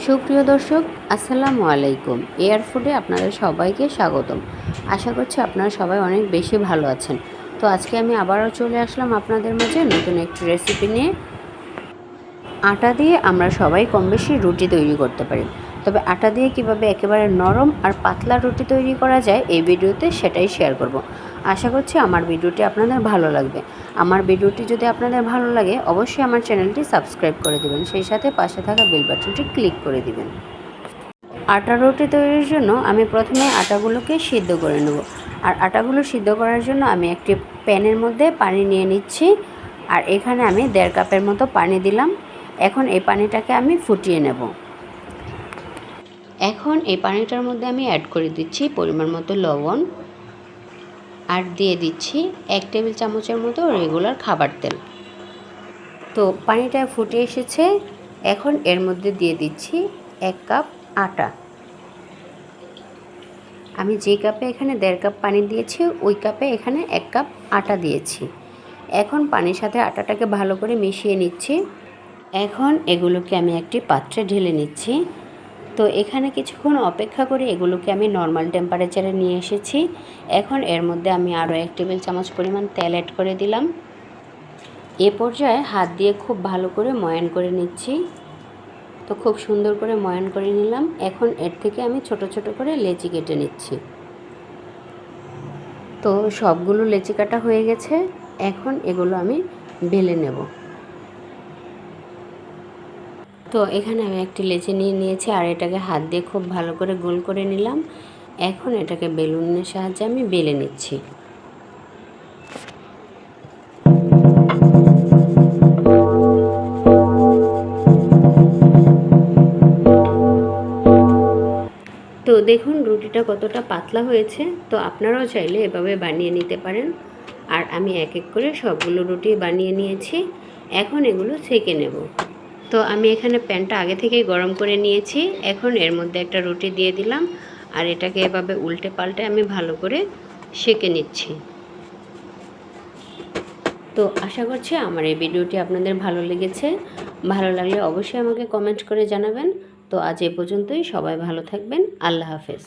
সুপ্রিয় দর্শক, আসসালামু আলাইকুম। এয়ার ফুডে আপনাদের সবাইকে স্বাগতম। আশা করছি আপনারা সবাই অনেক বেশি ভালো আছেন। তো আজকে আমি আবারও চলে আসলাম আপনাদের মাঝে নতুন একটি রেসিপি নিয়ে। আটা দিয়ে আমরা সবাই কম বেশি রুটি তৈরি করতে পারি, তবে আটা দিয়ে কিভাবে একেবারে নরম আর পাতলা রুটি তৈরি করা যায় এই ভিডিওতে সেটাই শেয়ার করব। আশা করছি আমার ভিডিওটি আপনাদের ভালো লাগবে। আমার ভিডিওটি যদি আপনাদের ভালো লাগে অবশ্যই আমার চ্যানেলটি সাবস্ক্রাইব করে দেবেন, সেই সাথে পাশে থাকা বেল বাটনটি ক্লিক করে দিবেন। আটা রুটি তৈরির জন্য আমি প্রথমে আটাগুলোকে সিদ্ধ করে নেব। আর আটাগুলো সিদ্ধ করার জন্য আমি একটি প্যানের মধ্যে পানি নিয়ে নিচ্ছি। আর এখানে আমি 1.5 কাপের মতো পানি দিলাম। এখন এই পানিটাকে আমি ফুটিয়ে নেব। এখন এই পানিটার মধ্যে আমি অ্যাড করে দিচ্ছি পরিমাণ মতো লবণ, আর দিয়ে দিচ্ছি 1 টেবিল চামচের মতো রেগুলার খাবার তেল। তো পানিটা ফুটে এসেছে। এখন এর মধ্যে দিয়ে দিচ্ছি 1 কাপ আটা। আমি যে কাপে এখানে 1.5 কাপ পানি দিয়েছি ওই কাপে এখানে 1 কাপ আটা দিয়েছি। এখন পানির সাথে আটাটাকে ভালো করে মিশিয়ে নিচ্ছি। এখন এগুলোকে আমি একটি পাত্রে ঢেলে নিচ্ছি। তো এখানে কিছুক্ষণ অপেক্ষা করে এগুলোকে আমি নর্মাল টেম্পারেচারে নিয়ে এসেছি। এখন এর মধ্যে আমি আরও 1 টেবিল চামচ পরিমাণ তেল অ্যাড করে দিলাম। এ পর্যায়ে হাত দিয়ে খুব ভালো করে ময়ান করে নিচ্ছি। তো খুব সুন্দর করে ময়ান করে নিলাম। এখন এর থেকে আমি ছোট ছোট করে লেচি কেটে নিচ্ছি। তো সবগুলো লেচি কাটা হয়ে গেছে। এখন এগুলো আমি বেলে নেব। তো এখানে আমি একটি লেচি নিয়ে নিয়েছি আর এটাকে হাত দিয়ে খুব ভালো করে গোল করে নিলাম। এখন এটাকে বেলুনের সাহায্যে আমি বেলে নিচ্ছি। তো দেখুন রুটিটা কতটা পাতলা হয়েছে। তো আপনারাও চাইলে এভাবে বানিয়ে নিতে পারেন। আর আমি এক এক করে সবগুলো রুটি বানিয়ে নিয়েছি। এখন এগুলো সেঁকে নেব। তো আমি এখানে প্যানটা আগে থেকেই গরম করে নিয়েছি। এখন এর মধ্যে একটা রুটি দিয়ে দিলাম আর এটাকে এভাবে উল্টে পাল্টে আমি ভালো করে সেঁকে নিচ্ছি। তো আশা করছি আমার এই ভিডিওটি আপনাদের ভালো লেগেছে। ভালো লাগলে অবশ্যই আমাকে কমেন্ট করে জানাবেন। তো আজ এ পর্যন্তই। সবাই ভালো থাকবেন। আল্লাহ হাফেজ।